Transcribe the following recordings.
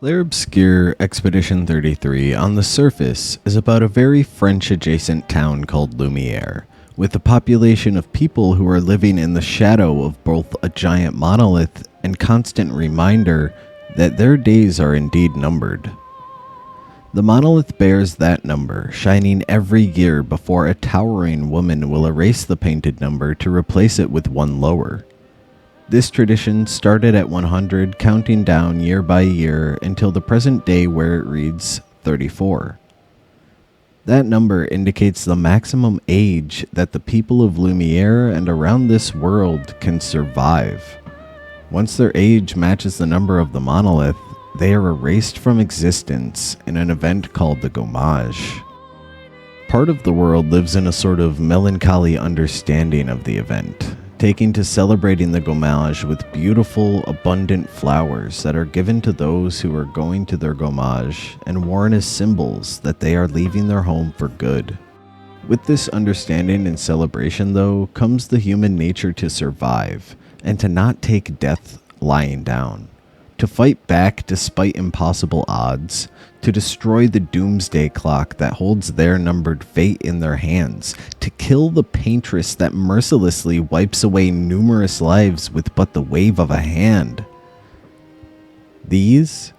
L'Air Obscure Expedition 33 on the surface is about a very French-adjacent town called Lumiere, with a population of people who are living in the shadow of both a giant monolith and constant reminder that their days are indeed numbered. The monolith bears that number, shining every year before a towering woman will erase the painted number to replace it with one lower. This tradition started at 100, counting down year by year until the present day where it reads 34. That number indicates the maximum age that the people of Lumiere and around this world can survive. Once their age matches the number of the monolith, they are erased from existence in an event called the Gommage. Part of the world lives in a sort of melancholy understanding of the event, taking to celebrating the Gommage with beautiful, abundant flowers that are given to those who are going to their Gommage and worn as symbols that they are leaving their home for good. With this understanding and celebration, though, comes the human nature to survive and to not take death lying down, to fight back despite impossible odds, to destroy the doomsday clock that holds their numbered fate in their hands, to kill the paintress that mercilessly wipes away numerous lives with but the wave of a hand. These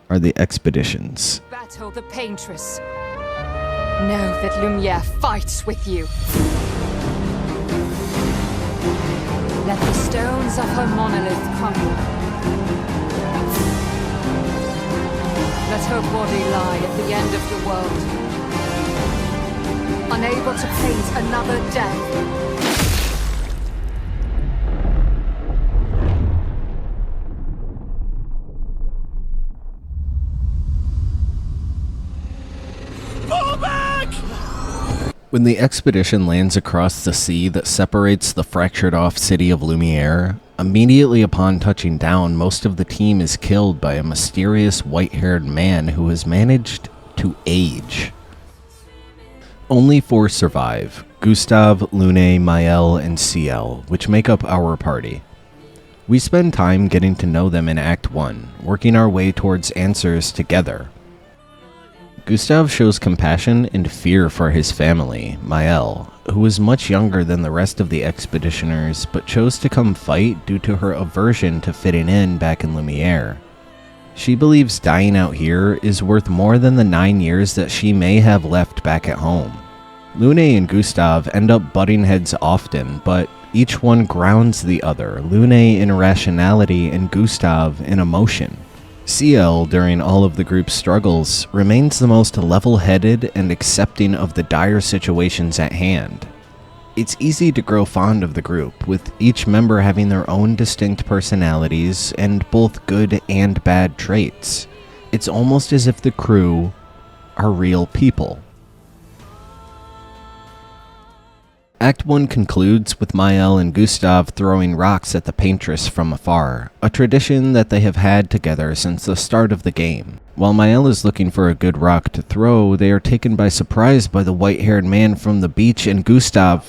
are the expeditions. Battle the paintress. Know that Lumiere fights with you. Let the stones of her monolith crumble. Let her body lie at the end of the world, unable to paint another death. Fall back! When the expedition lands across the sea that separates the fractured-off city of Lumiere, immediately upon touching down, most of the team is killed by a mysterious white-haired man who has managed to age. Only 4 survive: Gustave, Lune, Maëlle, and Ciel, which make up our party. We spend time getting to know them in Act 1, working our way towards answers together. Gustave shows compassion and fear for his family, Maëlle, who is much younger than the rest of the expeditioners but chose to come fight due to her aversion to fitting in back in Lumiere. She believes dying out here is worth more than the 9 years that she may have left back at home. Lune and Gustave end up butting heads often, but each one grounds the other, Lune in rationality and Gustave in emotion. Ciel, during all of the group's struggles, remains the most level-headed and accepting of the dire situations at hand. It's easy to grow fond of the group, with each member having their own distinct personalities and both good and bad traits. It's almost as if the crew are real people. Act 1 concludes with Maëlle and Gustave throwing rocks at the paintress from afar, a tradition that they have had together since the start of the game. While Maëlle is looking for a good rock to throw, they are taken by surprise by the white-haired man from the beach, and Gustave...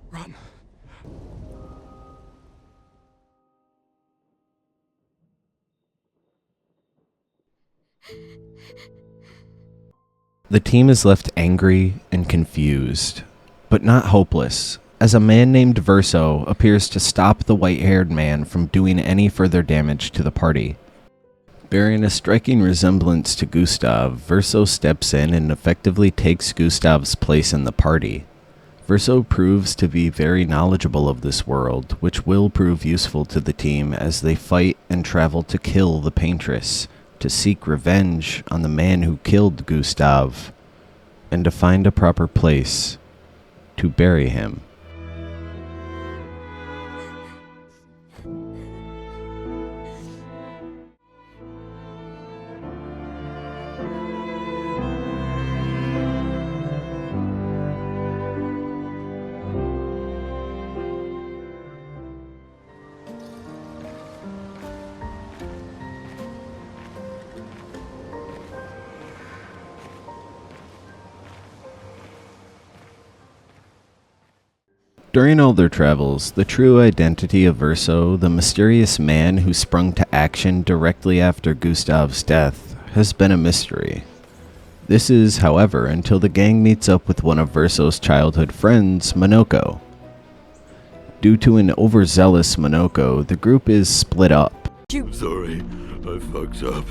Run. The team is left angry and confused, but not hopeless, as a man named Verso appears to stop the white-haired man from doing any further damage to the party. Bearing a striking resemblance to Gustave, Verso steps in and effectively takes Gustave's place in the party. Verso proves to be very knowledgeable of this world, which will prove useful to the team as they fight and travel to kill the paintress, to seek revenge on the man who killed Gustave, and to find a proper place to bury him. During all their travels, the true identity of Verso, the mysterious man who sprung to action directly after Gustav's death, has been a mystery. This is, however, until the gang meets up with one of Verso's childhood friends, Monoko. Due to an overzealous Monoko, the group is split up. I'm sorry, I fucked up.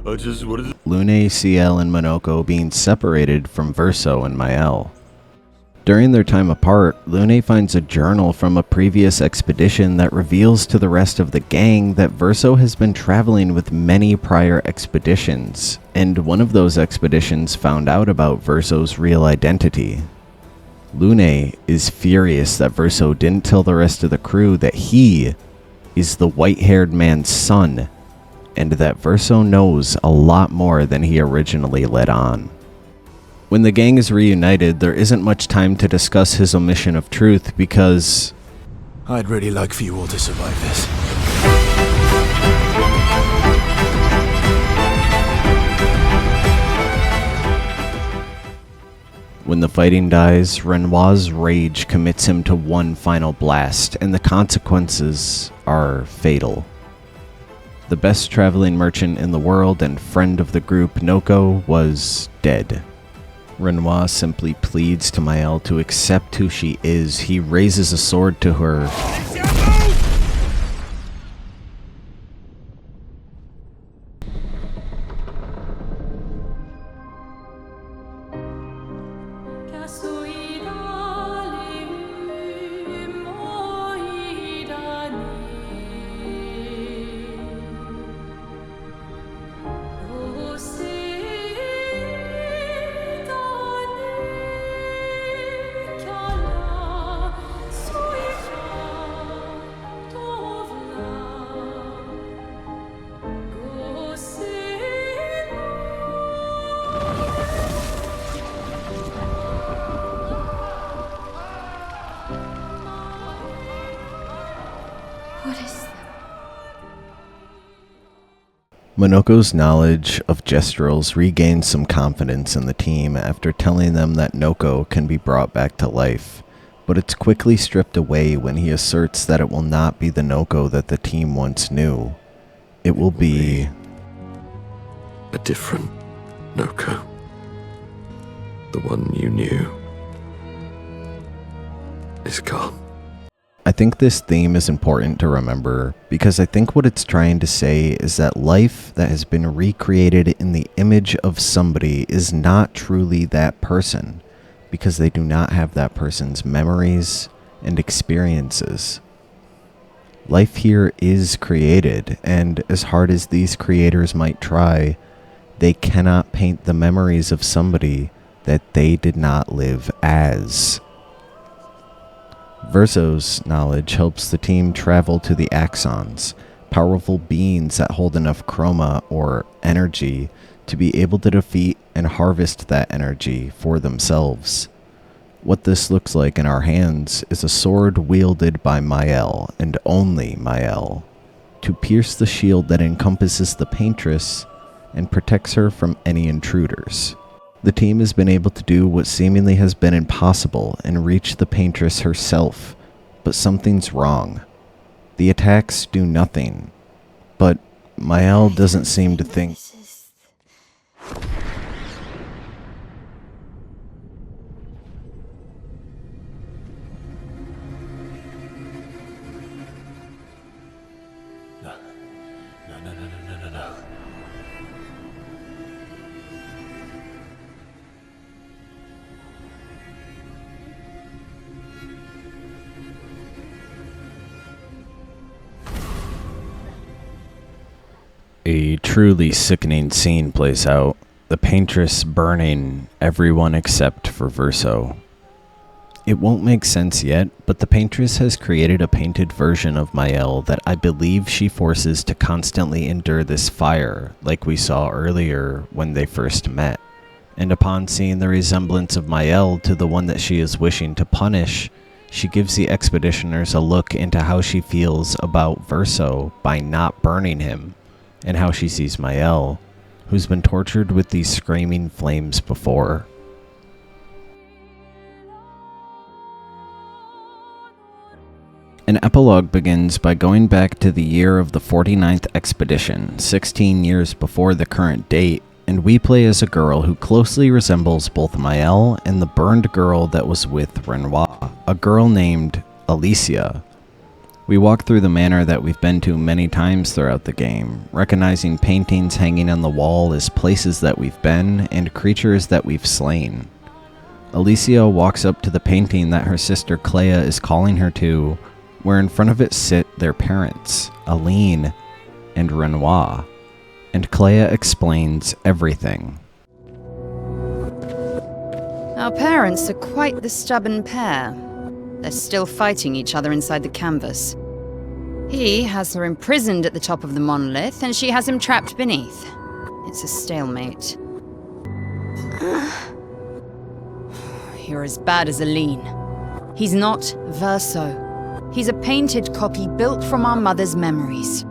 I just wanted to... Lune, Ciel, and Monoko being separated from Verso and Mael. During their time apart, Lune finds a journal from a previous expedition that reveals to the rest of the gang that Verso has been traveling with many prior expeditions, and one of those expeditions found out about Verso's real identity. Lune is furious that Verso didn't tell the rest of the crew that he is the white-haired man's son, and that Verso knows a lot more than he originally let on. When the gang is reunited, there isn't much time to discuss his omission of truth because... I'd really like for you all to survive this. When the fighting dies, Renoir's rage commits him to one final blast, and the consequences are fatal. The best traveling merchant in the world and friend of the group, Noko, was dead. Renoir simply pleads to Mael to accept who she is. He raises a sword to her. What is that? Monoko's knowledge of Gestrels regains some confidence in the team after telling them that Noko can be brought back to life, but it's quickly stripped away when he asserts that it will not be the Noko that the team once knew. It will be... a different Noko. The one you knew is gone. I think this theme is important to remember because I think what it's trying to say is that life that has been recreated in the image of somebody is not truly that person because they do not have that person's memories and experiences. Life here is created, and as hard as these creators might try, they cannot paint the memories of somebody that they did not live as. Verso's knowledge helps the team travel to the Axons, powerful beings that hold enough chroma or energy to be able to defeat and harvest that energy for themselves. What this looks like in our hands is a sword wielded by Mael, and only Mael, to pierce the shield that encompasses the Paintress and protects her from any intruders. The team has been able to do what seemingly has been impossible and reach the Paintress herself, but something's wrong. The attacks do nothing, but Mael doesn't seem to think... No. A truly sickening scene plays out, the Paintress burning everyone except for Verso. It won't make sense yet, but the Paintress has created a painted version of Mael that I believe she forces to constantly endure this fire, like we saw earlier when they first met. And upon seeing the resemblance of Mael to the one that she is wishing to punish, she gives the expeditioners a look into how she feels about Verso by not burning him, and how she sees Mael, who's been tortured with these screaming flames before. An epilogue begins by going back to the year of the 49th expedition, 16 years before the current date, and we play as a girl who closely resembles both Mael and the burned girl that was with Renoir, a girl named Alicia. We walk through the manor that we've been to many times throughout the game, recognizing paintings hanging on the wall as places that we've been and creatures that we've slain. Alicia walks up to the painting that her sister Clea is calling her to, where in front of it sit their parents, Aline and Renoir, and Clea explains everything. Our parents are quite the stubborn pair. They're still fighting each other inside the canvas. He has her imprisoned at the top of the monolith, and she has him trapped beneath. It's a stalemate. You're as bad as Aline. He's not Verso. He's a painted copy built from our mother's memories.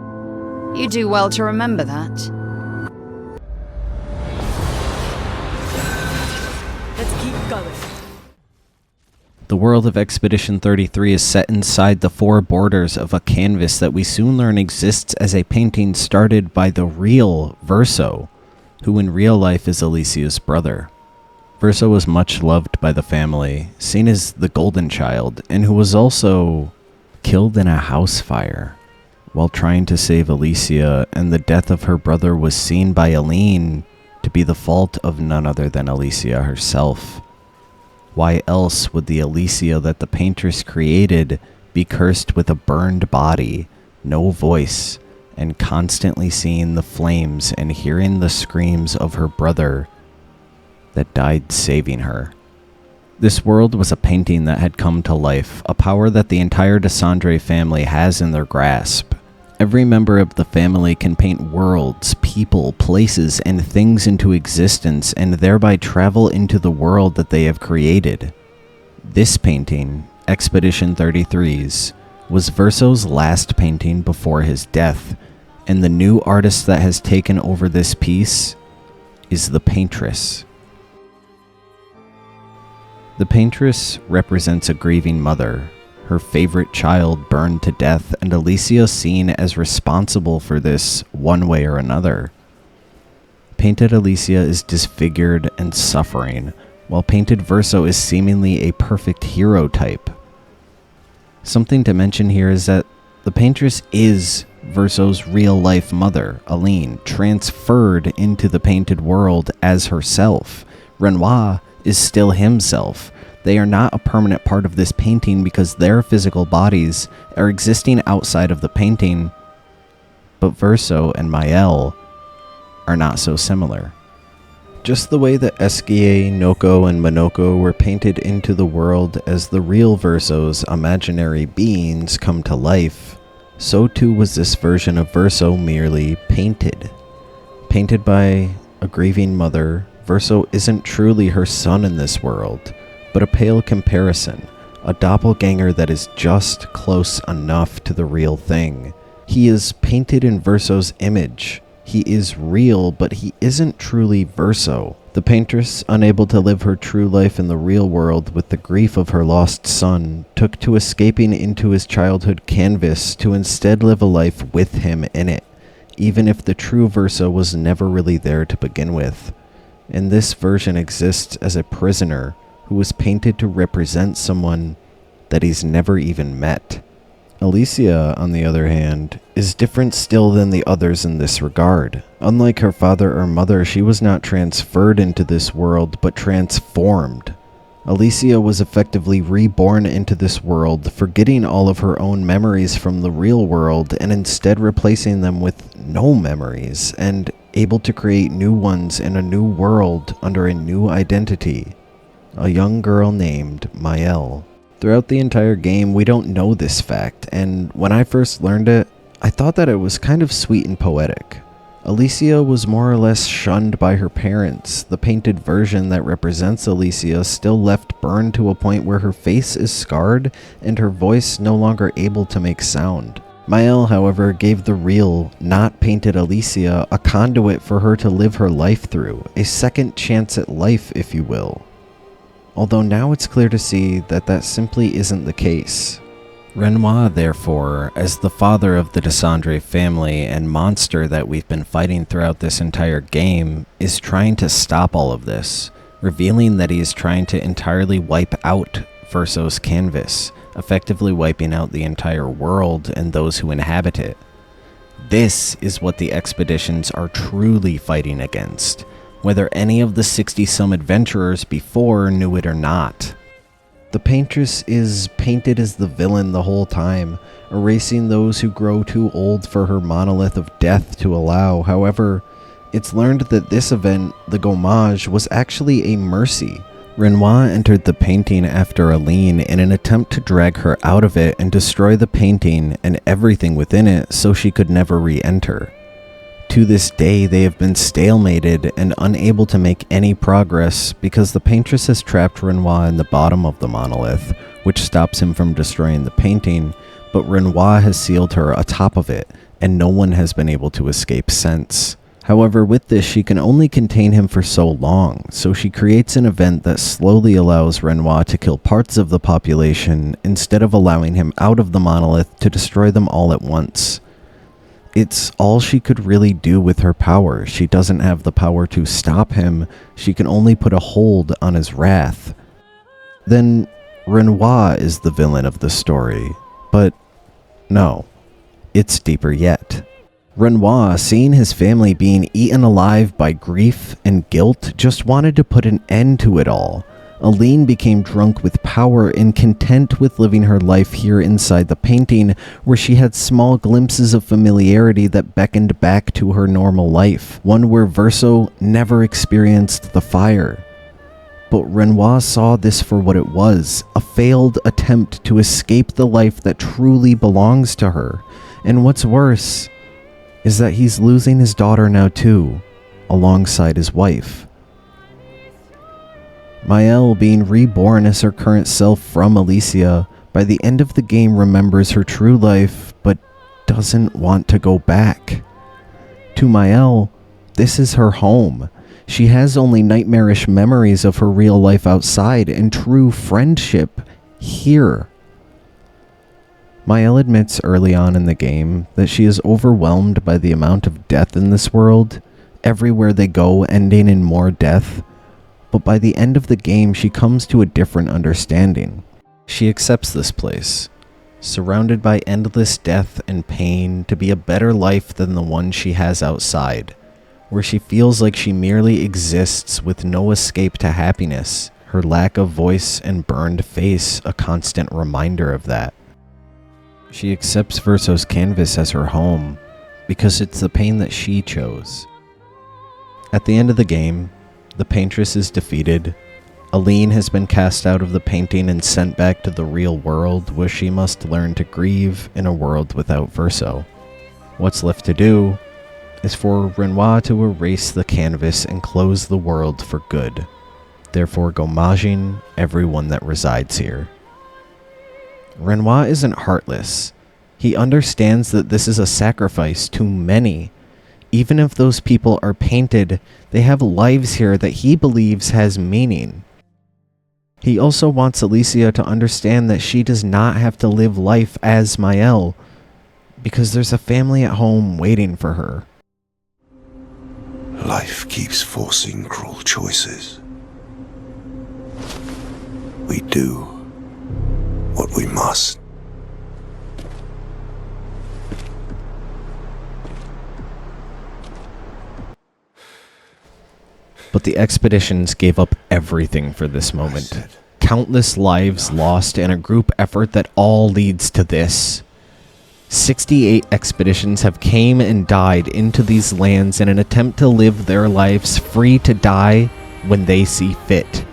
You do well to remember that. Let's keep going. The world of Expedition 33 is set inside the four borders of a canvas that we soon learn exists as a painting started by the real Verso, who in real life is Alicia's brother. Verso was much loved by the family, seen as the golden child, and who was also killed in a house fire while trying to save Alicia, and the death of her brother was seen by Aline to be the fault of none other than Alicia herself. Why else would the Alicia that the paintress created be cursed with a burned body, no voice, and constantly seeing the flames and hearing the screams of her brother that died saving her? This world was a painting that had come to life, a power that the entire Desandre family has in their grasp. Every member of the family can paint worlds, people, places, and things into existence and thereby travel into the world that they have created. This painting, Expedition 33's, was Verso's last painting before his death, and the new artist that has taken over this piece is the Paintress. The Paintress represents a grieving mother, her favorite child burned to death, and Alicia seen as responsible for this one way or another. Painted Alicia is disfigured and suffering, while painted Verso is seemingly a perfect hero type. Something to mention here is that the Paintress is Verso's real-life mother, Aline, transferred into the painted world as herself. Renoir is still himself. They are not a permanent part of this painting because their physical bodies are existing outside of the painting, but Verso and Mael are not so similar. Just the way that Esquier, Noko, and Monoko were painted into the world as the real Verso's imaginary beings come to life, so too was this version of Verso merely painted. Painted by a grieving mother, Verso isn't truly her son in this world, but a pale comparison, a doppelganger that is just close enough to the real thing. He is painted in Verso's image. He is real, but he isn't truly Verso. The paintress, unable to live her true life in the real world with the grief of her lost son, took to escaping into his childhood canvas to instead live a life with him in it, even if the true Verso was never really there to begin with. And this version exists as a prisoner who was painted to represent someone that he's never even met. Alicia, on the other hand, is different still than the others in this regard. Unlike her father or mother, she was not transferred into this world, but transformed. Alicia was effectively reborn into this world, forgetting all of her own memories from the real world and instead replacing them with no memories, and able to create new ones in a new world under a new identity. A young girl named Mael. Throughout the entire game, we don't know this fact, and when I first learned it, I thought that it was kind of sweet and poetic. Alicia was more or less shunned by her parents. The painted version that represents Alicia still left burned to a point where her face is scarred and her voice no longer able to make sound. Mael, however, gave the real, not painted Alicia a conduit for her to live her life through, a second chance at life, if you will. Although now it's clear to see that that simply isn't the case. Renoir, therefore, as the father of the Desandre family and monster that we've been fighting throughout this entire game, is trying to stop all of this, revealing that he is trying to entirely wipe out Verso's canvas, effectively wiping out the entire world and those who inhabit it. This is what the expeditions are truly fighting against, whether any of the 60-some adventurers before knew it or not. The Paintress is painted as the villain the whole time, erasing those who grow too old for her monolith of death to allow. However, it's learned that this event, the Gommage, was actually a mercy. Renoir entered the painting after Aline in an attempt to drag her out of it and destroy the painting and everything within it so she could never re-enter. To this day, they have been stalemated and unable to make any progress because the Paintress has trapped Renoir in the bottom of the monolith, which stops him from destroying the painting, but Renoir has sealed her atop of it, and no one has been able to escape since. However, with this, she can only contain him for so long, so she creates an event that slowly allows Renoir to kill parts of the population instead of allowing him out of the monolith to destroy them all at once. It's all she could really do with her power. She doesn't have the power to stop him, she can only put a hold on his wrath. Then, Renoir is the villain of the story, but no, it's deeper yet. Renoir, seeing his family being eaten alive by grief and guilt, just wanted to put an end to it all. Aline became drunk with power and content with living her life here inside the painting, where she had small glimpses of familiarity that beckoned back to her normal life, one where Verso never experienced the fire. But Renoir saw this for what it was, a failed attempt to escape the life that truly belongs to her. And what's worse is that he's losing his daughter now too, alongside his wife. Maëlle, being reborn as her current self from Alicia, by the end of the game remembers her true life, but doesn't want to go back. To Maëlle, this is her home. She has only nightmarish memories of her real life outside and true friendship here. Maëlle admits early on in the game that she is overwhelmed by the amount of death in this world, everywhere they go ending in more death. But by the end of the game, she comes to a different understanding. She accepts this place, surrounded by endless death and pain, to be a better life than the one she has outside, where she feels like she merely exists with no escape to happiness, her lack of voice and burned face a constant reminder of that. She accepts Verso's canvas as her home, because it's the pain that she chose. At the end of the game, the Paintress is defeated. Aline has been cast out of the painting and sent back to the real world, where she must learn to grieve in a world without Verso. What's left to do is for Renoir to erase the canvas and close the world for good, therefore gommaging everyone that resides here. Renoir isn't heartless. He understands that this is a sacrifice to many. Even if those people are painted, they have lives here that he believes has meaning. He also wants Alicia to understand that she does not have to live life as Maëlle, because there's a family at home waiting for her. Life keeps forcing cruel choices. We do what we must. But the expeditions gave up everything for this moment. Countless lives lost in a group effort that all leads to this. 68 expeditions have came and died into these lands in an attempt to live their lives free to die when they see fit.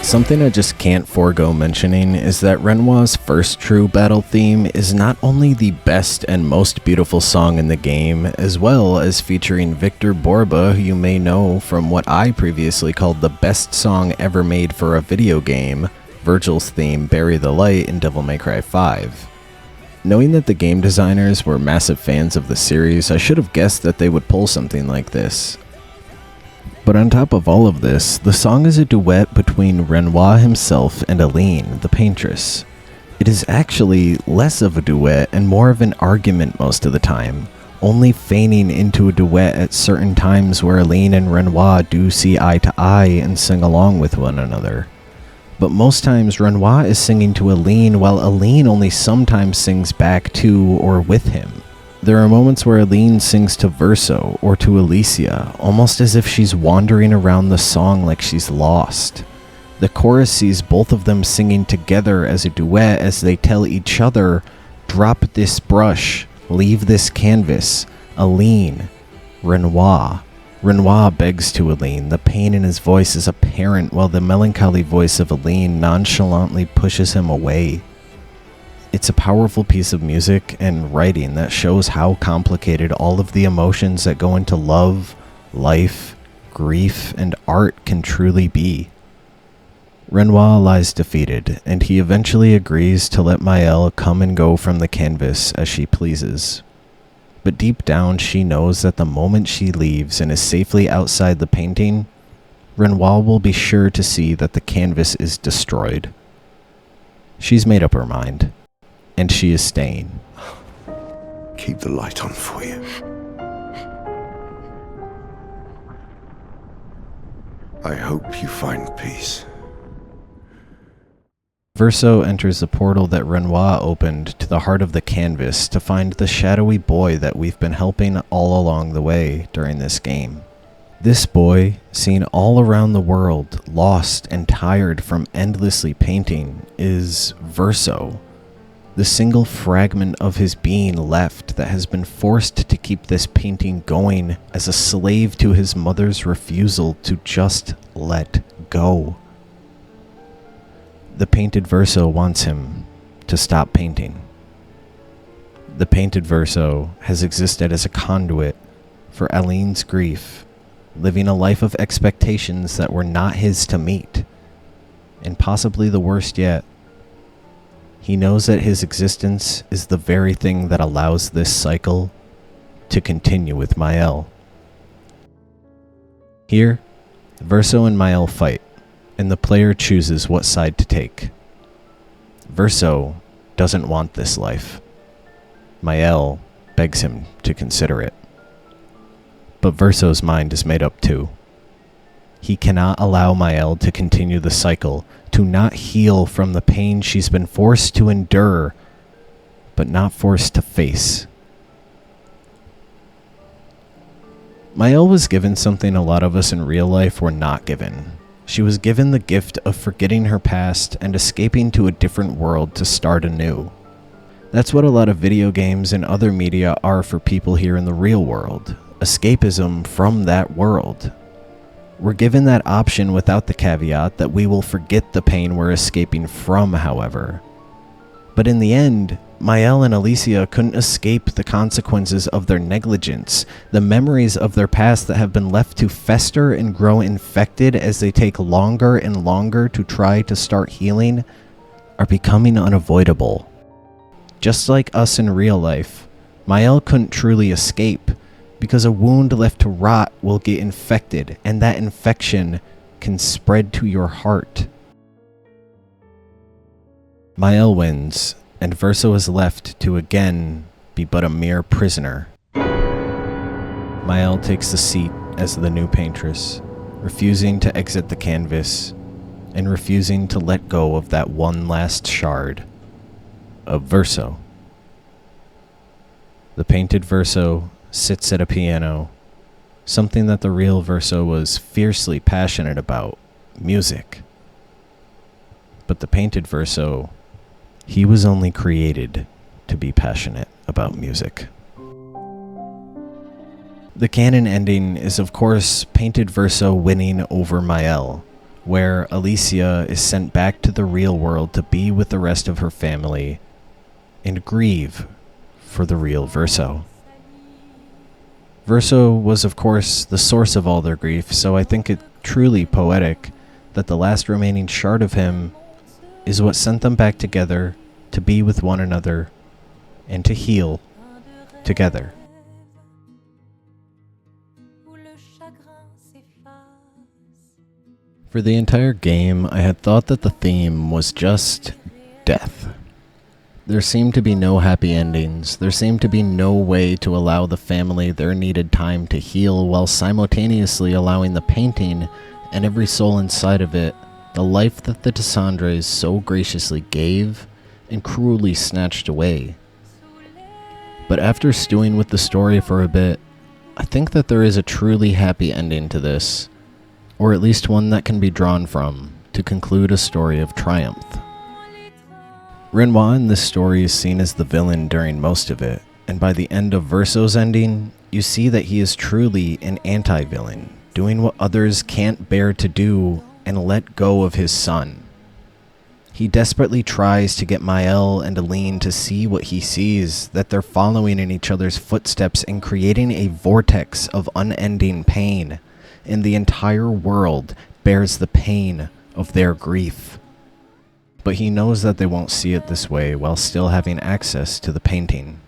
Something I just can't forego mentioning is that Renoir's first true battle theme is not only the best and most beautiful song in the game, as well as featuring Victor Borba, who you may know from what I previously called the best song ever made for a video game, Virgil's theme Bury the Light in Devil May Cry 5. Knowing that the game designers were massive fans of the series, I should have guessed that they would pull something like this. But on top of all of this, the song is a duet between Renoir himself and Aline, the paintress. It is actually less of a duet and more of an argument most of the time, only feigning into a duet at certain times where Aline and Renoir do see eye to eye and sing along with one another. But most times Renoir is singing to Aline, while Aline only sometimes sings back to or with him. There are moments where Aline sings to Verso or to Alicia, almost as if she's wandering around the song like she's lost. The chorus sees both of them singing together as a duet as they tell each other, "Drop this brush, leave this canvas, Aline, Renoir." Renoir begs to Aline. The pain in his voice is apparent, while the melancholy voice of Aline nonchalantly pushes him away. It's a powerful piece of music and writing that shows how complicated all of the emotions that go into love, life, grief, and art can truly be. Renoir lies defeated, and he eventually agrees to let Maëlle come and go from the canvas as she pleases. But deep down, she knows that the moment she leaves and is safely outside the painting, Renoir will be sure to see that the canvas is destroyed. She's made up her mind, and she is staying. Keep the light on for you. I hope you find peace. Verso enters the portal that Renoir opened to the heart of the canvas to find the shadowy boy that we've been helping all along the way during this game. This boy, seen all around the world, lost and tired from endlessly painting, is Verso, the single fragment of his being left that has been forced to keep this painting going as a slave to his mother's refusal to just let go. The painted Verso wants him to stop painting. The painted Verso has existed as a conduit for Aline's grief, living a life of expectations that were not his to meet. And possibly the worst yet, he knows that his existence is the very thing that allows this cycle to continue with Maëlle. Here, Verso and Maëlle fight, and the player chooses what side to take. Verso doesn't want this life. Maëlle begs him to consider it. But Verso's mind is made up too. He cannot allow Maëlle to continue the cycle, to not heal from the pain she's been forced to endure, but not forced to face. Maëlle was given something a lot of us in real life were not given. She was given the gift of forgetting her past and escaping to a different world to start anew. That's what a lot of video games and other media are for people here in the real world. Escapism from that world. We're given that option without the caveat that we will forget the pain we're escaping from, however. But in the end, Maëlle and Alicia couldn't escape the consequences of their negligence, the memories of their past that have been left to fester and grow infected as they take longer and longer to try to start healing, are becoming unavoidable. Just like us in real life, Maëlle couldn't truly escape, because a wound left to rot will get infected, and that infection can spread to your heart. Maëlle wins, and Verso is left to again be but a mere prisoner. Maëlle takes the seat as the new paintress, refusing to exit the canvas, and refusing to let go of that one last shard of Verso. The painted Verso sits at a piano, something that the real Verso was fiercely passionate about, music. But the painted Verso, he was only created to be passionate about music. The canon ending is of course painted Verso winning over Maëlle, where Alicia is sent back to the real world to be with the rest of her family and grieve for the real Verso. Verso was, of course, the source of all their grief, so I think it truly poetic that the last remaining shard of him is what sent them back together to be with one another and to heal together. For the entire game, I had thought that the theme was just death. There seemed to be no happy endings. There seemed to be no way to allow the family their needed time to heal while simultaneously allowing the painting and every soul inside of it the life that the Tessandres so graciously gave and cruelly snatched away. But after stewing with the story for a bit, I think that there is a truly happy ending to this, or at least one that can be drawn from to conclude a story of triumph. Renoir in this story is seen as the villain during most of it, and by the end of Verso's ending, you see that he is truly an anti-villain, doing what others can't bear to do and let go of his son. He desperately tries to get Maëlle and Aline to see what he sees, that they're following in each other's footsteps and creating a vortex of unending pain, and the entire world bears the pain of their grief. But he knows that they won't see it this way while still having access to the painting.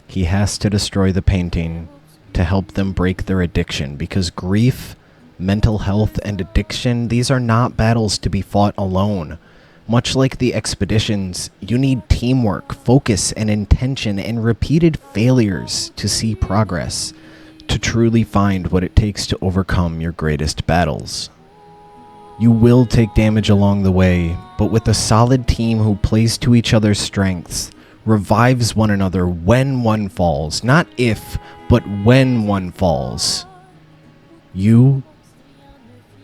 He has to destroy the painting to help them break their addiction, because grief, mental health, and addiction, these are not battles to be fought alone. Much like the expeditions, you need teamwork, focus, and intention, and repeated failures to see progress, to truly find what it takes to overcome your greatest battles. You will take damage along the way, but with a solid team who plays to each other's strengths, revives one another when one falls, not if, but when one falls, you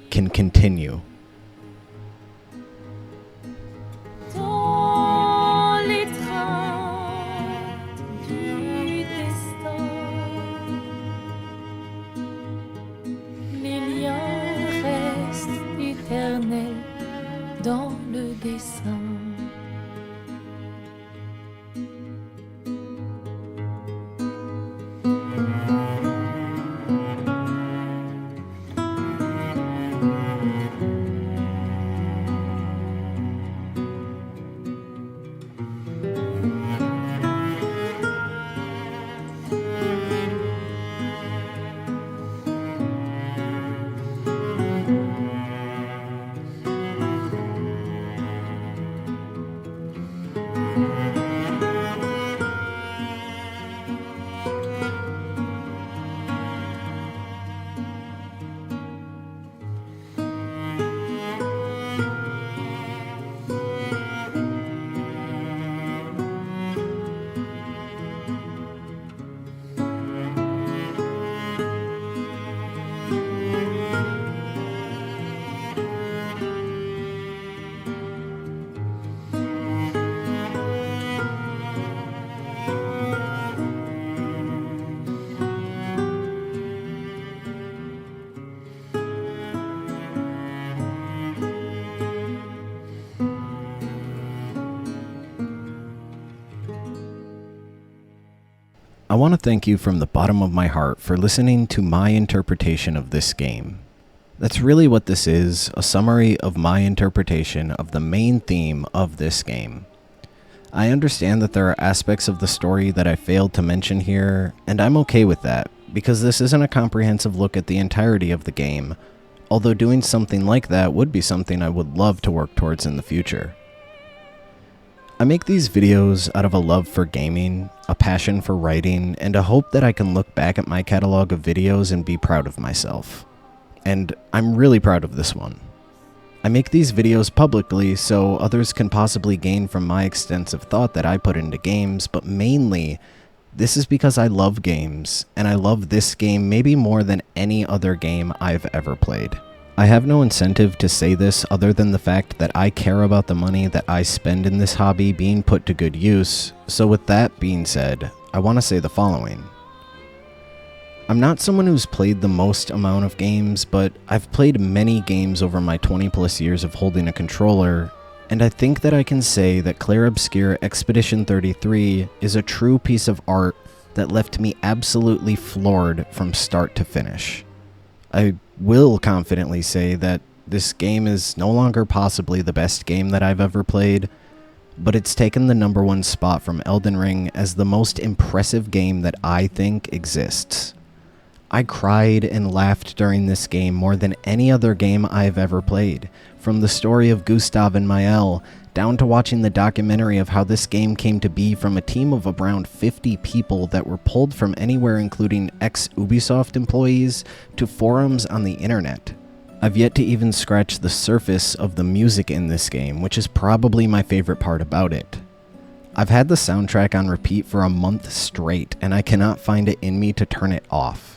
can continue. Dans les trains du destin, les liens restent éternels dans le dessin. I want to thank you from the bottom of my heart for listening to my interpretation of this game. That's really what this is, a summary of my interpretation of the main theme of this game. I understand that there are aspects of the story that I failed to mention here, and I'm okay with that, because this isn't a comprehensive look at the entirety of the game, although doing something like that would be something I would love to work towards in the future. I make these videos out of a love for gaming, a passion for writing, and a hope that I can look back at my catalog of videos and be proud of myself. And I'm really proud of this one. I make these videos publicly so others can possibly gain from my extensive thought that I put into games, but mainly, this is because I love games, and I love this game maybe more than any other game I've ever played. I have no incentive to say this other than the fact that I care about the money that I spend in this hobby being put to good use, so with that being said, I want to say the following. I'm not someone who's played the most amount of games, but I've played many games over my 20 plus years of holding a controller, and I think that I can say that Clair Obscur Expedition 33 is a true piece of art that left me absolutely floored from start to finish. I will confidently say that this game is no longer possibly the best game that I've ever played, but it's taken the #1 spot from Elden Ring as the most impressive game that I think exists. I cried and laughed during this game more than any other game I've ever played, from the story of Gustav and Mael, down to watching the documentary of how this game came to be from a team of around 50 people that were pulled from anywhere including ex-Ubisoft employees to forums on the internet. I've yet to even scratch the surface of the music in this game, which is probably my favorite part about it. I've had the soundtrack on repeat for a month straight, and I cannot find it in me to turn it off.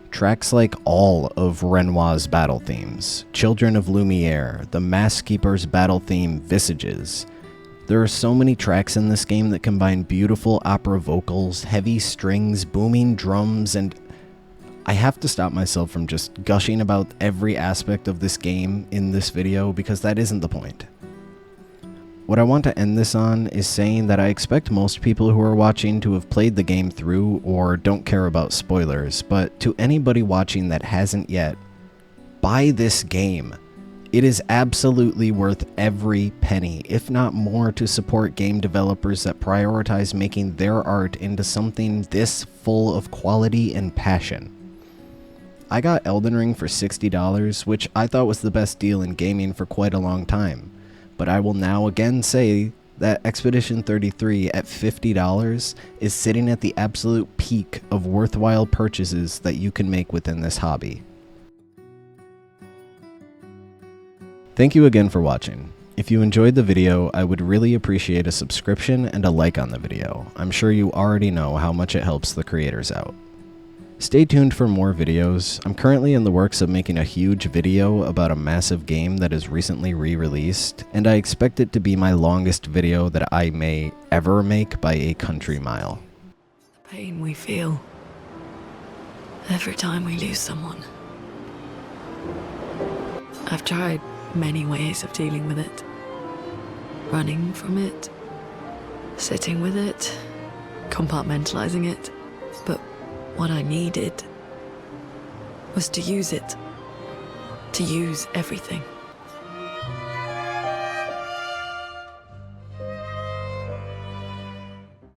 Tracks like all of Renoir's battle themes, Children of Lumiere, the Mask Keeper's battle theme, Visages. There are so many tracks in this game that combine beautiful opera vocals, heavy strings, booming drums, and I have to stop myself from just gushing about every aspect of this game in this video because that isn't the point. What I want to end this on is saying that I expect most people who are watching to have played the game through or don't care about spoilers, but to anybody watching that hasn't yet, buy this game. It is absolutely worth every penny, if not more, to support game developers that prioritize making their art into something this full of quality and passion. I got Elden Ring for $60, which I thought was the best deal in gaming for quite a long time, but I will now again say that Expedition 33 at $50 is sitting at the absolute peak of worthwhile purchases that you can make within this hobby. Thank you again for watching. If you enjoyed the video, I would really appreciate a subscription and a like on the video. I'm sure you already know how much it helps the creators out. Stay tuned for more videos. I'm currently in the works of making a huge video about a massive game that is recently re-released, and I expect it to be my longest video that I may ever make by a country mile. The pain we feel every time we lose someone. I've tried many ways of dealing with it. Running from it, sitting with it, compartmentalizing it, but what I needed was to use it. To use everything.